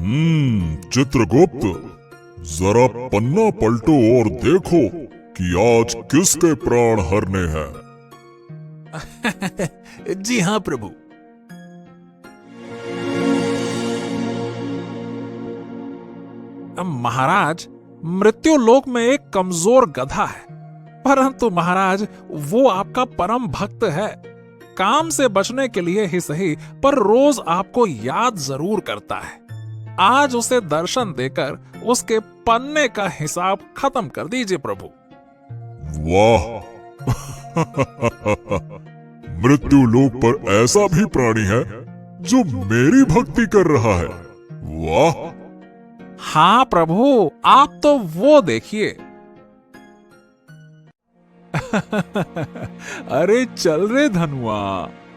चित्रगुप्त, जरा पन्ना पलटो और देखो कि आज किसके प्राण हरने हैं। जी हाँ प्रभु। महाराज, मृत्युलोक में एक कमजोर गधा है, परंतु महाराज वो आपका परम भक्त है। काम से बचने के लिए ही सही, पर रोज आपको याद जरूर करता है। आज उसे दर्शन देकर उसके पन्ने का हिसाब खत्म कर दीजिए प्रभु। वाह! मृत्युलोक पर ऐसा भी प्राणी है जो मेरी भक्ति कर रहा है। वाह! हाँ प्रभु, आप तो वो देखिए। अरे चल रे धनुआ,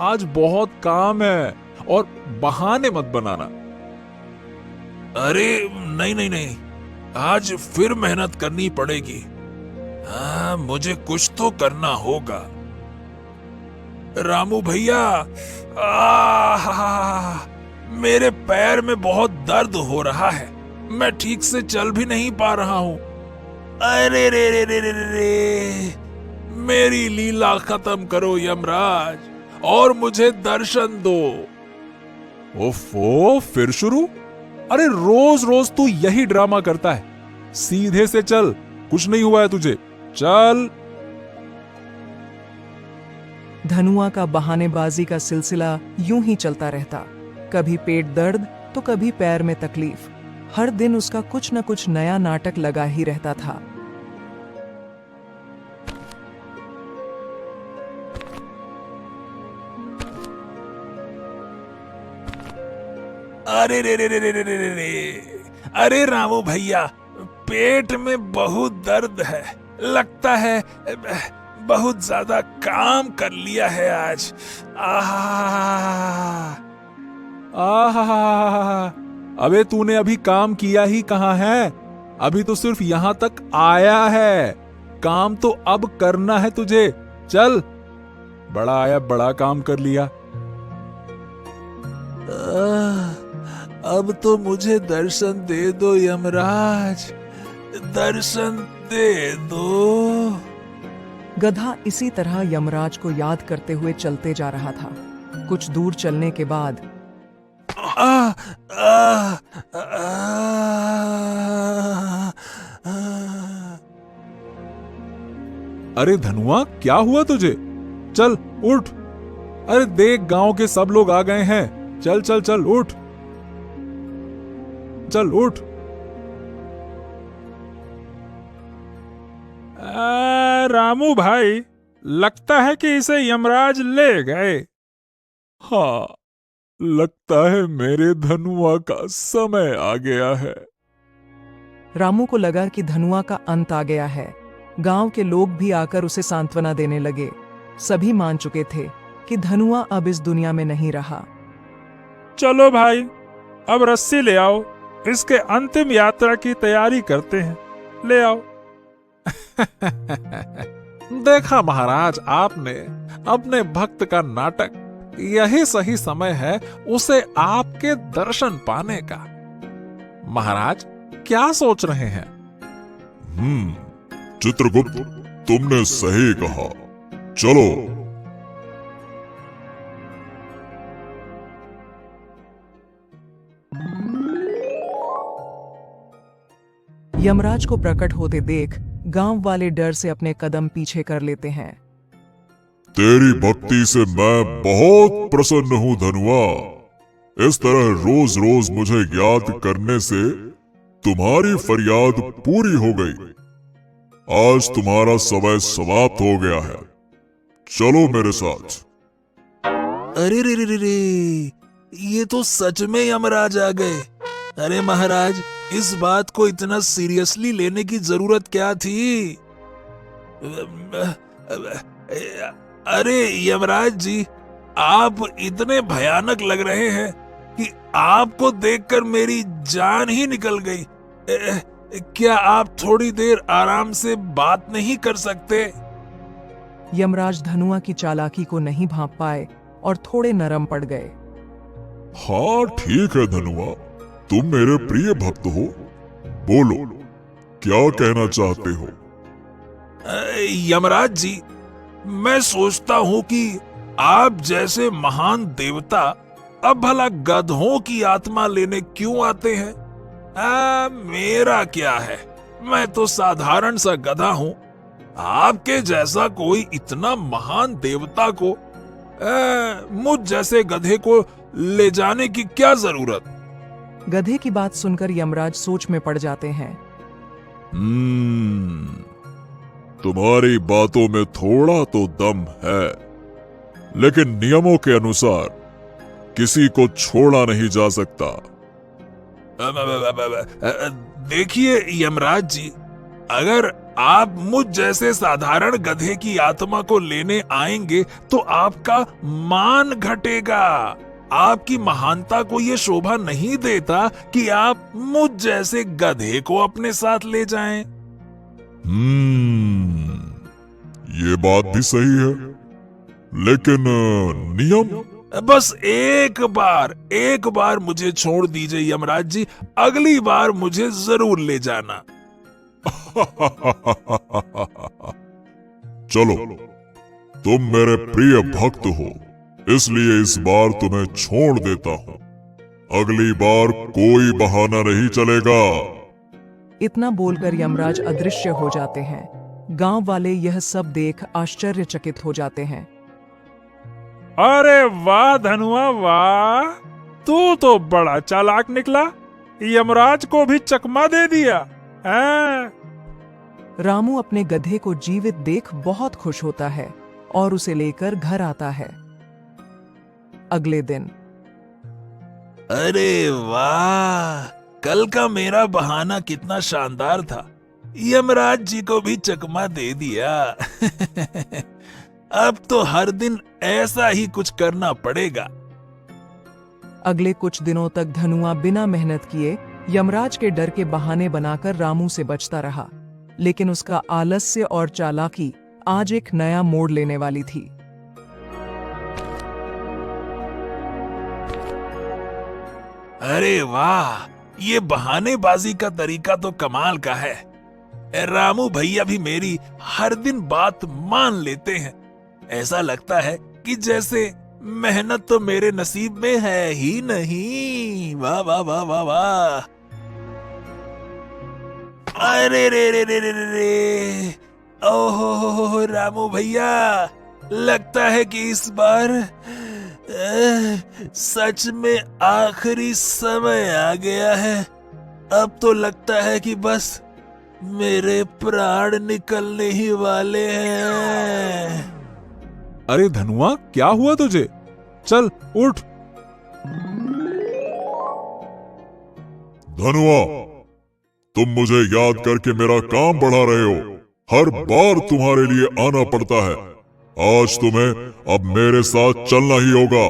आज बहुत काम है और बहाने मत बनाना। अरे नहीं नहीं नहीं, आज फिर मेहनत करनी पड़ेगी। हाँ, मुझे कुछ तो करना होगा। रामू भैया, मेरे पैर में बहुत दर्द हो रहा है, मैं ठीक से चल भी नहीं पा रहा हूं। अरे रे रे रे रे रे, मेरी लीला खत्म करो यमराज और मुझे दर्शन दो। ओफो, फिर शुरू? अरे रोज रोज तू यही ड्रामा करता है। सीधे से चल, कुछ नहीं हुआ है तुझे, चल। धनुआ का बहानेबाजी का सिलसिला यूं ही चलता रहता। कभी पेट दर्द तो कभी पैर में तकलीफ। हर दिन उसका कुछ न कुछ नया नाटक लगा ही रहता था। अरे रे रे रे रे रे रे रे, अरे रामू भैया, पेट में बहुत दर्द है, लगता है बहुत ज्यादा काम कर लिया है आज। अबे तूने अभी काम किया ही कहाँ है? अभी तो सिर्फ यहाँ तक आया है। काम तो अब करना है तुझे। चल, बड़ा आया, बड़ा काम कर लिया। अब तो मुझे दर्शन दे दो यमराज, दर्शन दे दो। गधा इसी तरह यमराज को याद करते हुए चलते जा रहा था। कुछ दूर चलने के बाद अरे धनुआ, क्या हुआ तुझे? चल उठ। अरे देख, गांव के सब लोग आ गए हैं। चल चल चल, उठ, चल उठ। रामू भाई, लगता है कि इसे यमराज ले गए। हाँ, लगता है मेरे धनुआ का समय आ गया है। रामू को लगा कि धनुआ का अंत आ गया है। गांव के लोग भी आकर उसे सांत्वना देने लगे। सभी मान चुके थे कि धनुआ अब इस दुनिया में नहीं रहा। चलो भाई, अब रस्सी ले आओ, इसके अंतिम यात्रा की तैयारी करते हैं। ले आओ। देखा महाराज, आपने अपने भक्त का नाटक। यही सही समय है उसे आपके दर्शन पाने का। महाराज, क्या सोच रहे हैं? चित्रगुप्त, तुमने सही कहा। चलो। यमराज को प्रकट होते देख गांव वाले डर से अपने कदम पीछे कर लेते हैं। तेरी भक्ति से मैं बहुत प्रसन्न हूँ धनुआ। इस तरह रोज रोज मुझे याद करने से तुम्हारी फरियाद पूरी हो गई। आज तुम्हारा समय समाप्त हो गया है। चलो मेरे साथ। अरे रे रे रे रे, ये तो सच में यमराज आ गए। अरे महाराज, इस बात को इतना सीरियसली लेने की जरूरत क्या थी? अरे यमराज जी, आप इतने भयानक लग रहे हैं कि आपको देखकर मेरी जान ही निकल गई। क्या आप थोड़ी देर आराम से बात नहीं कर सकते? यमराज धनुआ की चालाकी को नहीं भांप पाए और थोड़े नरम पड़ गए। हाँ ठीक है धनुआ, तुम मेरे प्रिय भक्त हो, बोलो क्या कहना चाहते हो? यमराज जी, मैं सोचता हूं कि आप जैसे महान देवता अब भला गधों की आत्मा लेने क्यों आते हैं? मेरा क्या है, मैं तो साधारण सा गधा हूं। आपके जैसा कोई इतना महान देवता को मुझ जैसे गधे को ले जाने की क्या जरूरत? गधे की बात सुनकर यमराज सोच में पड़ जाते हैं। तुम्हारी बातों में थोड़ा तो दम है, लेकिन नियमों के अनुसार किसी को छोड़ा नहीं जा सकता। देखिए यमराज जी, अगर आप मुझ जैसे साधारण गधे की आत्मा को लेने आएंगे तो आपका मान घटेगा। आपकी महानता को यह शोभा नहीं देता कि आप मुझ जैसे गधे को अपने साथ ले जाएं। ये बात भी सही है, लेकिन नियम? बस एक बार मुझे छोड़ दीजिए यमराज जी, अगली बार मुझे जरूर ले जाना। चलो, तुम मेरे प्रिय भक्त हो, इसलिए इस बार तुम्हें छोड़ देता हूं। अगली बार कोई बहाना नहीं चलेगा। इतना बोलकर यमराज अदृश्य हो जाते हैं। गांव वाले यह सब देख आश्चर्यचकित हो जाते हैं। अरे वाह धनुआ वाह, तू तो बड़ा चालाक निकला, यमराज को भी चकमा दे दिया। रामू अपने गधे को जीवित देख बहुत खुश होता है और उसे लेकर घर आता है। अगले दिन, अरे वाह, कल का मेरा बहाना कितना शानदार था, यमराज जी को भी चकमा दे दिया। अब तो हर दिन ऐसा ही कुछ करना पड़ेगा। अगले कुछ दिनों तक धनुआ बिना मेहनत किए यमराज के डर के बहाने बनाकर रामू से बचता रहा, लेकिन उसका आलस्य और चालाकी आज एक नया मोड़ लेने वाली थी। अरे वाह, ये बहानेबाजी का तरीका तो कमाल का है। रामू भैया भी मेरी हर दिन बात मान लेते हैं। ऐसा लगता है कि जैसे मेहनत तो मेरे नसीब में है ही नहीं। वाह वाह वाह वाह वाह। अरे रे रे रे रे रे, ओहो रामू भैया, लगता है कि इस बार सच में आखिरी समय आ गया है। अब तो लगता है कि बस मेरे प्राण निकलने ही वाले हैं। अरे धनुआ, क्या हुआ तुझे? चल उठ। धनुआ, तुम मुझे याद करके मेरा काम बढ़ा रहे हो। हर बार तुम्हारे लिए आना पड़ता है। आज तुम्हें अब मेरे साथ चलना ही होगा।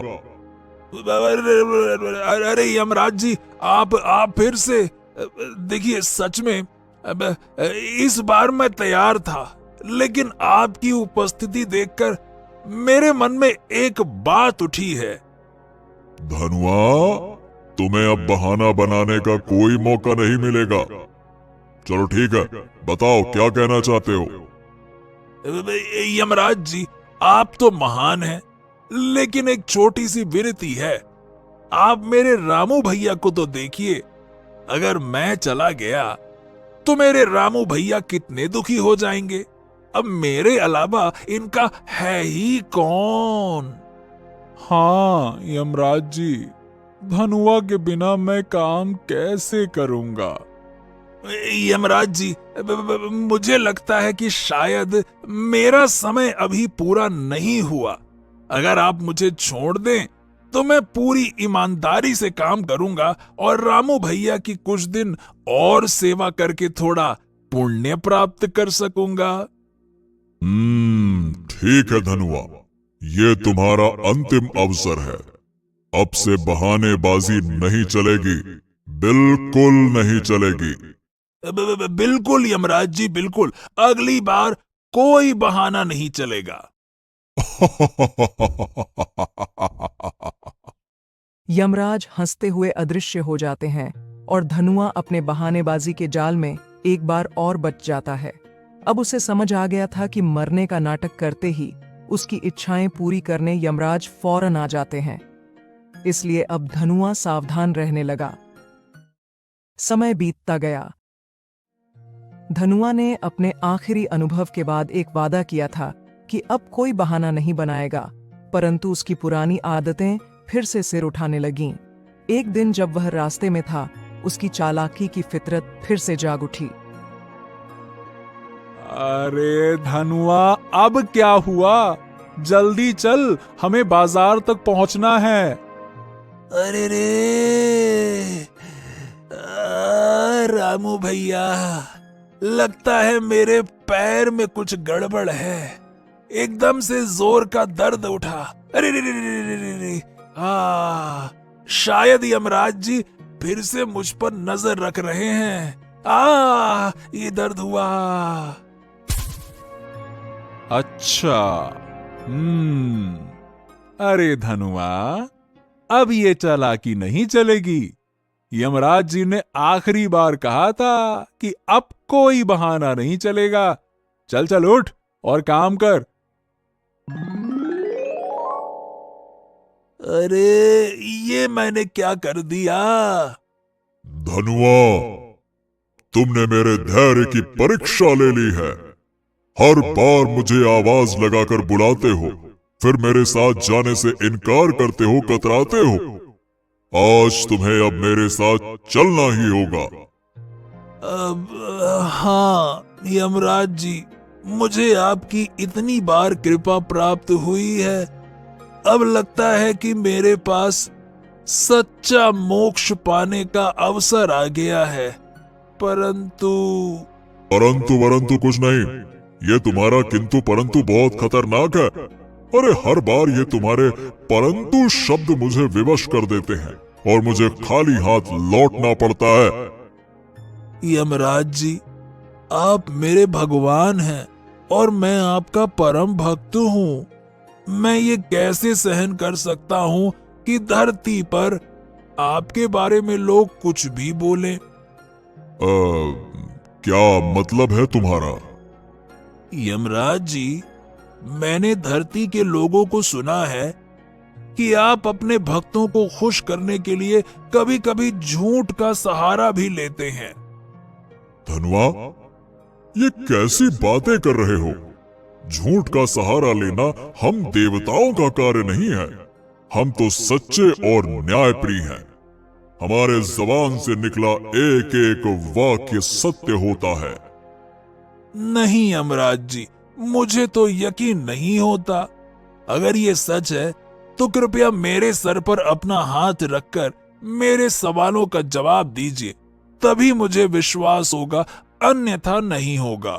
अरे यमराज जी, आप फिर से देखिए, सच में इस बार मैं तैयार था, लेकिन आपकी उपस्थिति देखकर मेरे मन में एक बात उठी है। धनुआ, तुम्हें अब बहाना बनाने का कोई मौका नहीं मिलेगा। चलो ठीक है, बताओ क्या कहना चाहते हो? यमराज जी, आप तो महान हैं, लेकिन एक छोटी सी विनती है। आप मेरे रामू भैया को तो देखिए। अगर मैं चला गया तो मेरे रामू भैया कितने दुखी हो जाएंगे। अब मेरे अलावा इनका है ही कौन? हाँ यमराज जी, धनुआ के बिना मैं काम कैसे करूंगा? यमराज जी, मुझे लगता है कि शायद मेरा समय अभी पूरा नहीं हुआ। अगर आप मुझे छोड़ दें तो मैं पूरी ईमानदारी से काम करूंगा और रामू भैया की कुछ दिन और सेवा करके थोड़ा पुण्य प्राप्त कर सकूंगा। ठीक है धनुआ, ये तुम्हारा अंतिम अवसर है। अब से बहानेबाजी नहीं चलेगी, बिल्कुल नहीं चलेगी। बिल्कुल यमराज जी, बिल्कुल। अगली बार कोई बहाना नहीं चलेगा। यमराज हंसते हुए अदृश्य हो जाते हैं और धनुआ अपने बहानेबाजी के जाल में एक बार और बच जाता है। अब उसे समझ आ गया था कि मरने का नाटक करते ही उसकी इच्छाएं पूरी करने यमराज फौरन आ जाते हैं। इसलिए अब धनुआ सावधान रहने लगा। समय बीतता गया। धनुआ ने अपने आखिरी अनुभव के बाद एक वादा किया था कि अब कोई बहाना नहीं बनाएगा, परंतु उसकी पुरानी आदतें फिर से सिर उठाने लगीं। एक दिन जब वह रास्ते में था, उसकी चालाकी की फितरत फिर से जाग उठी। अरे धनुआ, अब क्या हुआ? जल्दी चल, हमें बाजार तक पहुंचना है। अरे रे रामू भैया, लगता है मेरे पैर में कुछ गड़बड़ है। एकदम से जोर का दर्द उठा। अरे रे रे रे रे रे रे। शायद यमराज जी फिर से मुझ पर नजर रख रहे हैं। ये दर्द हुआ। अच्छा, अरे धनुआ, अब ये चालाकी नहीं चलेगी। यमराज जी ने आखिरी बार कहा था कि अब कोई बहाना नहीं चलेगा। चल चल उठ और काम कर। अरे ये मैंने क्या कर दिया? धनुआ, तुमने मेरे धैर्य की परीक्षा ले ली है। हर बार मुझे आवाज लगाकर बुलाते हो, फिर मेरे साथ जाने से इनकार करते हो, कतराते हो। आज तुम्हें अब मेरे साथ चलना ही होगा। हाँ यमराज जी, मुझे आपकी इतनी बार कृपा प्राप्त हुई है। अब लगता है कि मेरे पास सच्चा मोक्ष पाने का अवसर आ गया है। परंतु परंतु कुछ नहीं। ये तुम्हारा किंतु परंतु बहुत खतरनाक है। अरे हर बार ये तुम्हारे परंतु शब्द मुझे विवश कर देते हैं और मुझे खाली हाथ लौटना पड़ता है। यमराज जी, आप मेरे भगवान हैं और मैं आपका परम भक्त हूँ। मैं ये कैसे सहन कर सकता हूँ कि धरती पर आपके बारे में लोग कुछ भी बोलें। क्या मतलब है तुम्हारा? यमराज जी, मैंने धरती के लोगों को सुना है कि आप अपने भक्तों को खुश करने के लिए कभी कभी झूठ का सहारा भी लेते हैं। धनुआ, ये कैसी बातें कर रहे हो? झूठ का सहारा लेना हम देवताओं का कार्य नहीं है। हम तो सच्चे और न्यायप्रिय हैं। हमारे जबान से निकला एक एक वाक्य सत्य होता है। नहीं यमराज जी, मुझे तो यकीन नहीं होता। अगर ये सच है तो कृपया मेरे सर पर अपना हाथ रखकर मेरे सवालों का जवाब दीजिए, तभी मुझे विश्वास होगा, अन्यथा नहीं होगा।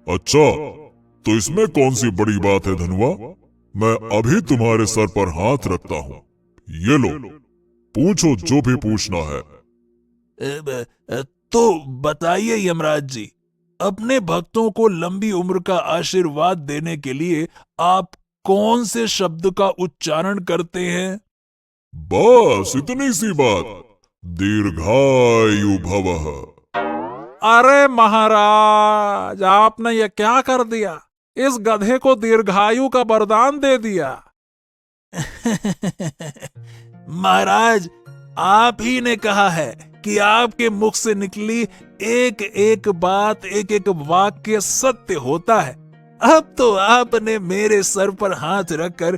अच्छा, तो इसमें कौन सी बड़ी बात है धनुआ? मैं अभी तुम्हारे सर पर हाथ रखता हूँ। ये लो, पूछो जो भी पूछना है। तो बताइए यमराज जी, अपने भक्तों को लंबी उम्र का आशीर्वाद देने के लिए आप कौन से शब्द का उच्चारण करते हैं? बस इतनी सी बात। दीर्घायु भवः। अरे महाराज, आपने ये क्या कर दिया? इस गधे को दीर्घायु का वरदान दे दिया। महाराज, आप ही ने कहा है कि आपके मुख से निकली एक एक बात, एक एक वाक्य सत्य होता है। अब तो आपने मेरे सर पर हाथ रखकर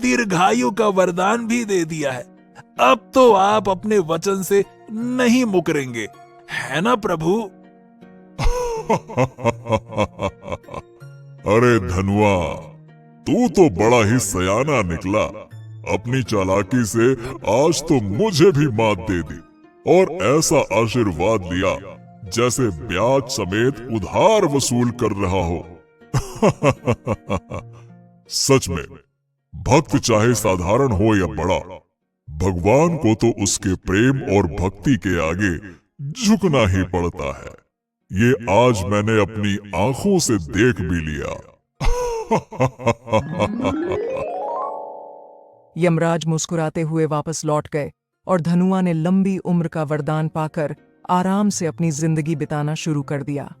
दीर्घायु का वरदान भी दे दिया है। अब तो आप अपने वचन से नहीं मुकरेंगे, है ना प्रभु? अरे धनुआ, तू तो बड़ा ही सयाना निकला। अपनी चालाकी से आज तो मुझे भी मात दे दी और ऐसा आशीर्वाद दिया जैसे ब्याज समेत उधार वसूल कर रहा हो। सच में, भक्त चाहे साधारण हो या बड़ा, भगवान को तो उसके प्रेम और भक्ति के आगे झुकना ही पड़ता है। ये आज मैंने अपनी आंखों से देख भी लिया। यमराज मुस्कुराते हुए वापस लौट गए और धनुआ ने लंबी उम्र का वरदान पाकर आराम से अपनी जिंदगी बिताना शुरू कर दिया।